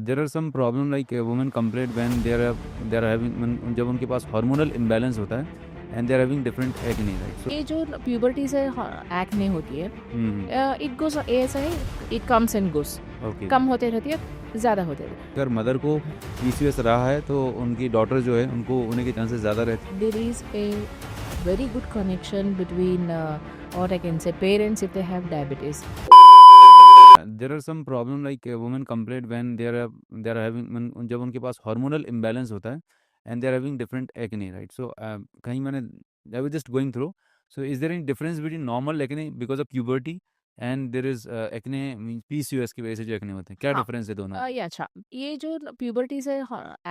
There are some problem like women complaint when they are having जब उनके पास hormonal imbalance होता है and they are having different acne right so ये जो प्यूबर्टी से एक्ने होती है, इट गोज ऐसा है, it comes and goes. Okay कम होते रहती है, ज़्यादा होते रहती अगर मदर को पीसीओएस रहा है तो उनकी डॉटर जो है उनको होने के चांसेस ज़्यादा रहते है। There is a very good connection between और I can say parents if they have diabetes. हैं there are some problem like women complaint when they are having जब उनके पास हार्मोनल इम्बैलेंस होता है and they are having different acne right so कहीं मैंने I was just going through so is there any difference between normal acne because of puberty and there is acne means PCOS की वजह से जो acne होते हैं क्या हाँ, डिफरेंस है दोनों में ये अच्छा, ये जो प्यूबर्टी से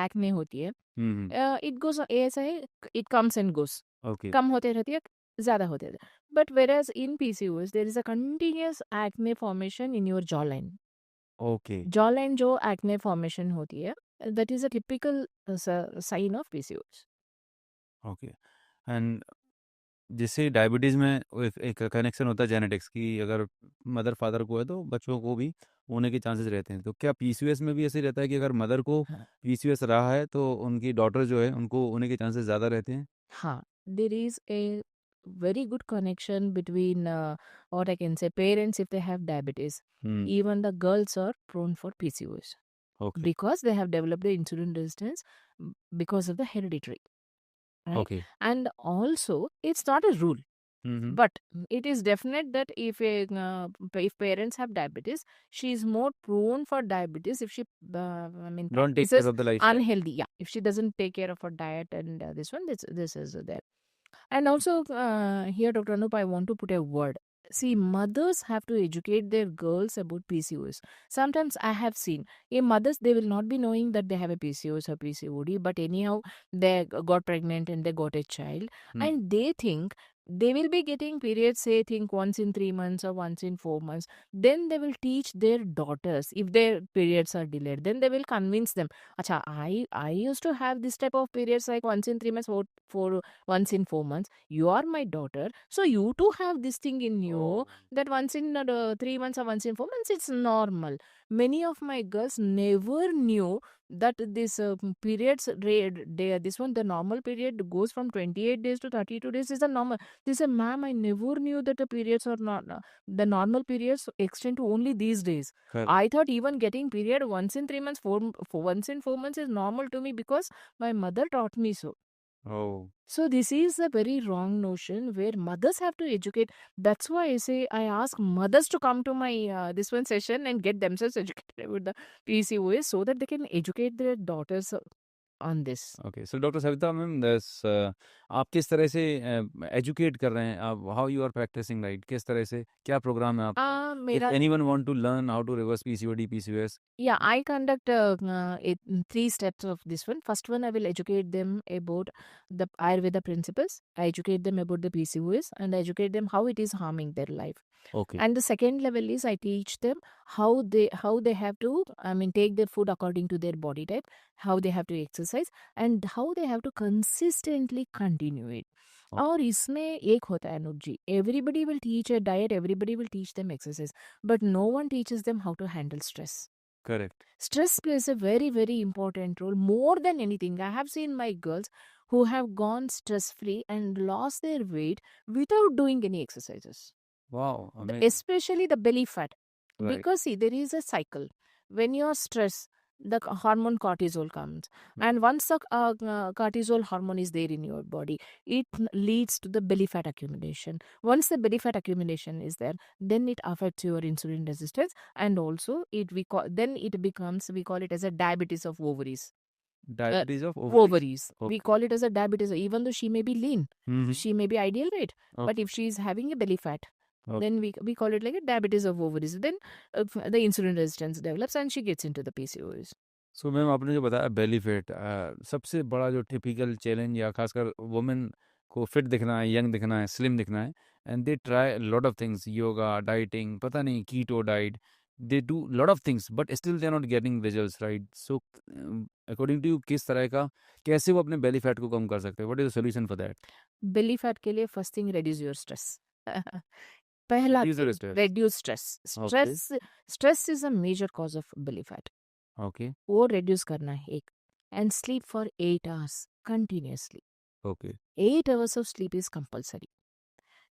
एक्ने होती है, हम्म इट गोज ऐसा है, it comes and goes. Okay कम होते रहती है, ज़्यादा होते रहते हैं। But whereas in PCOS there is a continuous acne formation in your jaw line. Okay jaw line जो एक्ने फॉर्मेशन होती है, that is a typical sign of PCOS. Okay and जैसे डायबिटीज़ में वो एक कनेक्शन होता है जेनेटिक्स की अगर मदर फादर को है तो बच्चों को भी होने के चांसेस रहते हैं तो क्या पीसीओएस में भी ऐसे ही रहता है कि अगर मदर को पीसीओएस रहा है तो उनकी डॉटर जो है उनको होने के चांसेस ज़्यादा रहते हैं हाँ, there is a very good connection between और I can say parents if they have diabetes. Hmm Even the girls are prone for PCOS okay because they have developed the insulin resistance, because of the hereditary, right? Okay And also, it's not a rule, hmm but it is definite that if parents have diabetes, she is more prone for diabetes if she, I mean, don't take care practices of the lifestyle unhealthy. Yeah, if she doesn't take care of her diet and this is there. And also, here, Dr. Anup, I want to put a word. See, mothers have to educate their girls about PCOS. Sometimes I have seen mothers, they will not be knowing that they have a PCOS or PCOD, but anyhow, they got pregnant and they got a child, and they think they will be getting periods, say, think once in 3 months or once in 4 months. Then they will teach their daughters if their periods are delayed. Then they will convince them. Acha, I used to have this type of periods like once in 3 months, for once in 4 months. You are my daughter, so you too have this thing in you that once in 3 months or once in 4 months, it's normal. Many of my girls never knew that this periods this one, the normal period goes from 28 days to 32 days is a normal. They say, ma'am, I never knew that the periods are not the normal periods extend to only these days. I thought even getting period once in 3 months, for once in 4 months is normal to me because my mother taught me so. Oh So this is a very wrong notion where mothers have to educate. That's why I ask mothers to come to my this one session and get themselves educated about the PCOS so that they can educate their daughters on this. Okay so doctor Savita ma'am दस आप किस तरह से educate कर रहे हैं आप how you are practising right किस तरह से क्या प्रोग्राम है आपका इफ मेरा anyone want to learn how to reverse PCOD PCOS Yeah, I conduct three steps of this one. First one, I will educate them about the Ayurveda principles. I educate them about the PCOS and I educate them how it is harming their life. Okay And the second level is I teach them how they have to, I mean, take their food according to their body type, how they have to exercise, and how they have to consistently continue it. और इसमें एक होता है अनुप जी, everybody will teach a diet, everybody will teach them exercise, but no one teaches them how to handle stress. Correct Stress plays a very, very important role more than anything. I have seen my girls who have gone stress free and lost their weight without doing any exercises, wow amazing especially the belly fat. Right Because see, there is a cycle. When you're stressed, the hormone cortisol comes, and once the cortisol hormone is there in your body, it leads to the belly fat accumulation. Once the belly fat accumulation is there, then it affects your insulin resistance, and also then it becomes, we call it as a diabetes of ovaries. uh, diabetes of ovaries Ovaries, we okay call it as a diabetes, even though she may be lean, she may be ideal weight, but okay if she is having a belly fat, okay then we call it like a diabetes of ovaries. Then the insulin resistance develops and she gets into the PCOS. So ma'am आपने जो बताया belly fat सबसे बड़ा जो typical challenge या खासकर women को fit दिखना है यंग दिखना है स्लिम दिखना है and they try lot of things yoga dieting पता नहीं keto diet they do lot of things but still they are not getting results right so according to you किस तरह का कैसे वो अपने बेली फैट को कम कर सकते हैं what is the solution for that Belly fat के लिए first thing, reduce your stress. पहला reduce the thing, stress reduce stress. Okay Stress is a major cause of belly fat. Okay, वो reduce करना है एक, and sleep for 8 hours continuously. Okay, 8 hours of sleep is compulsory.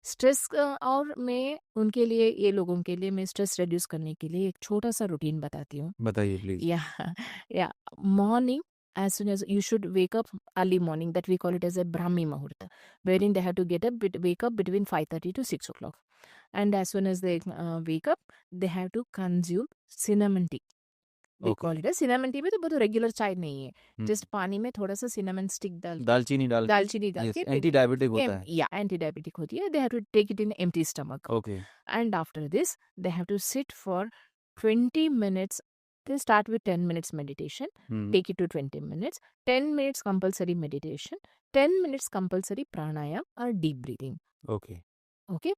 Stress और मैं उनके लिए, ये लोगों के लिए मैं स्ट्रेस रिड्यूस करने के लिए एक छोटा सा रूटीन बताती हूँ. बताइए please. Yeah, yeah. Morning, as soon as you should wake up early morning, that we call it as a Brahmi Muhurta, wherein they have to get up, wake up between 5:30 to 6 o'clock. And as soon as they wake up, they have to consume cinnamon tea. We okay, call it as cinnamon tea, में तो बहुत regular चाय नहीं है. हुँ, just पानी में थोड़ा सा cinnamon stick डाल के, दालचीनी डाल के दालचीनी डाल यस, के एंटी डायबिटिक होता है। yeah, anti-diabetic होती है. They have to take it in empty stomach. Okay, And after this, they have to sit for 20 minutes. They start with 10 minutes meditation, hmm, take it to 20 minutes, 10 minutes compulsory meditation, 10 minutes compulsory pranayam or deep breathing. Okay, Okay,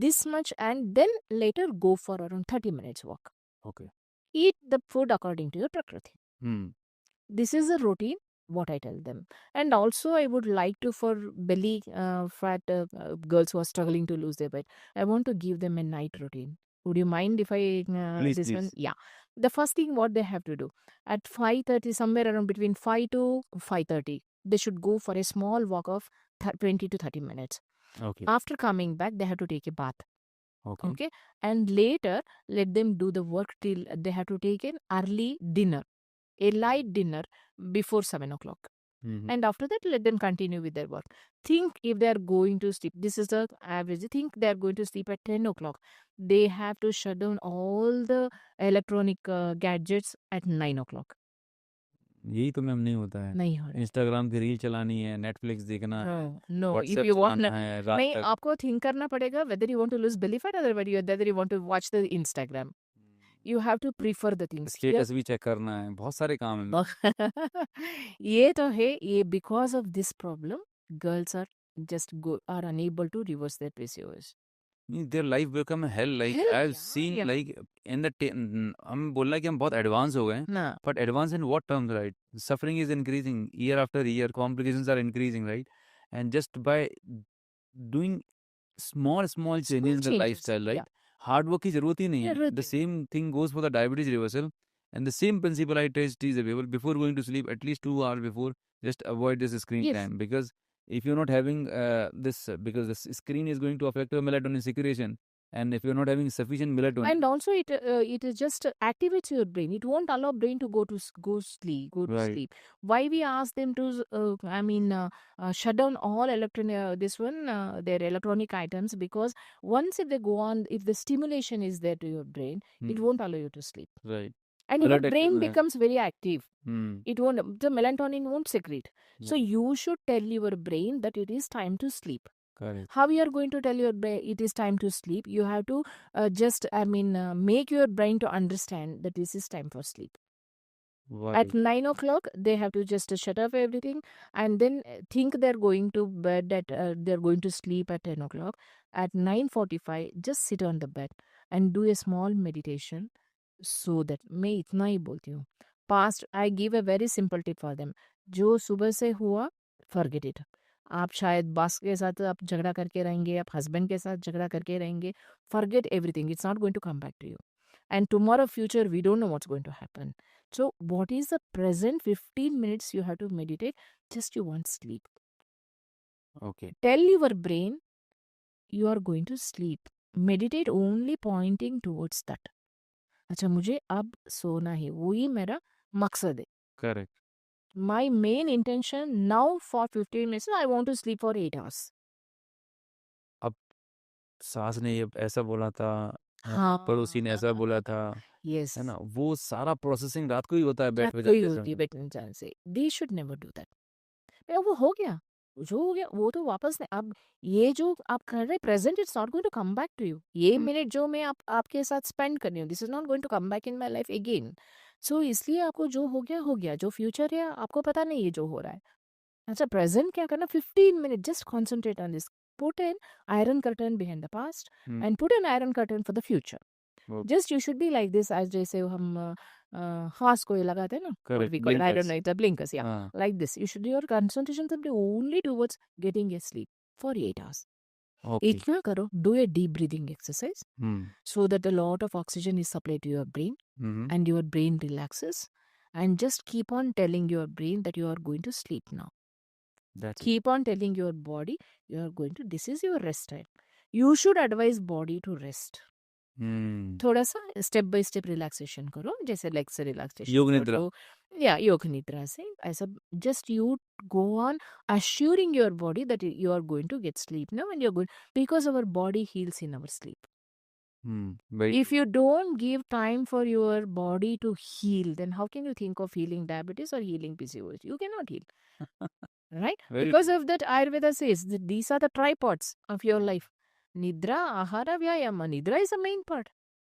this much, and then later go for around 30 minutes walk. Okay, Eat the food according to your prakriti. Hmm, This is a routine, what I tell them. And also I would like to, for belly fat girls who are struggling to lose their weight, I want to give them a night routine. Would you mind if I please, this one? Please. Yeah. The first thing what they have to do at 5:30, somewhere around between 5 to 5:30, they should go for a small walk of 20 to 30 minutes. Okay, After coming back, they have to take a bath. Okay, Okay, and later let them do the work till they have to take an early dinner, a light dinner before 7 o'clock. Hmm, hmm, And after that, let them continue with their work. Think if they are going to sleep, this is the average. Think they are going to sleep at 10 o'clock. They have to shut down all the electronic gadgets at 9 o'clock. यही तो ma'am नहीं होता है। नहीं हो रहा है. Instagram की रील चलानी है, नेटफ्लिक्स देखना है, No, no. If WhatsApp you want, चलाना है रात नहीं, तक। आपको think करना पड़ेगा whether you want to lose belly fat or whether you want to watch the Instagram. You have to prefer the things. Here, status भी चेक करना है, बहुत सारे काम हैं। ये तो है, ये because of this problem, girls are are unable to reverse their PCOS. Their life become hell, like Hell I have yeah, seen, yeah. Like in the हम बोल रहे हैं कि हम बहुत एडवांस हो गए हैं, ना, but advance in what terms, right? Suffering is increasing year after year, complications are increasing, right? And just by doing small small changes small in the changes. Lifestyle, Yeah. Right? Hard work की जरूरत ही नहीं है। जरूरत द ही नहीं. Same thing goes for the diabetes reversal, and the same principle I test is available before going to sleep at least 2 hours before. Just avoid this screen Yes. time, because if you're not having this because the screen is going to affect your melatonin secretion, and if you're not having sufficient melatonin. And also it is just activates your brain. It won't allow brain to go to go to Right. sleep. Why we ask them to shut down all their electronic items, because once if they go on, if the stimulation is there to your brain, it Hmm. won't allow you to sleep. Right. And your Alert brain active. becomes very active. Hmm. It won't, the melatonin won't secrete. So Yeah. you should tell your brain that it is time to sleep. Correct. How you are going to tell your brain it is time to sleep? You have to make your brain to understand that this is time for sleep. Right. At 9 o'clock, they have to just shut off everything, and then think they're going to bed at they're going to sleep at 10 o'clock. At 9:45, just sit on the bed and do a small meditation. So that मैं इतना ही बोलती हूँ. Past, I give a very simple tip for them. जो सुबह से हुआ, forget it. आप शायद बॉस के साथ आप झगड़ा करके रहेंगे, आप हस्बैंड के साथ झगड़ा करके रहेंगे. Forget everything. It's not going to come back to you. And tomorrow future, we don't know what's going to happen. So what is the present 15 minutes you have to meditate? Just you want sleep. Okay. Tell your brain you are going to sleep. Meditate only pointing towards that. अच्छा, मुझे अब सोना है, वही मेरा मकसद है. Correct. My main intention now for 15 minutes, I want to sleep for 8 hours. अब सास ने ये ऐसा बोला था, पड़ोसी ने ऐसा हाँ, बोला था, yes. है ना? वो सारा प्रोसेसिंग रात को ही होता है बेड रात पे को ही जाते होती है समय। बेड में जाने से. They should never do that. वो हो गया, जो हो गया वो तो वापस नहीं. अब ये जो आप कर रहे present, it's not going to come back to you. ये मिनट जो मैं आपके साथ स्पेंड कर रही हूँ, this is not going to come back in my life again. So इसलिए आपको जो हो गया हो गया, जो फ्यूचर है आपको पता नहीं है जो हो रहा है. अच्छा, प्रेजेंट क्या करना, 15 minute just concentrate on this. Put an iron curtain behind the past Hmm. And put an iron curtain for the future. Okay. Just you should be like this, आज जैसे हम खास को ये लगाते हैं ना, what Correct. we call it, I don't Blinkers. know, it's a blinkers, yeah. हाँ. Like this, you should, your concentration should be only towards getting a sleep for 8 hours. Okay. इतना करो, do a deep breathing exercise Hmm. so that a lot of oxygen is supplied to your brain Mm-hmm. and your brain relaxes. and just keep on telling your brain that you are going to sleep now. That's it. Keep on telling your body you are going to, this is your rest time. You should advise body to rest. Hmm. थोड़ा सा step by step relaxation करो, जैसे leg से relaxation योग कर निद्रा। लो या योग निद्रा से ऐसा. Just you go on assuring your body that you are going to get sleep now and you're good, because our body heals in our sleep. Very If true. you don't give time for your body to heal, then how can you think of healing diabetes or healing PCOS? You cannot heal, right? Very Because true. of that, Ayurveda says that these are the tripods of your life. Nidra, ahara, vyayama. Nidra is the main part.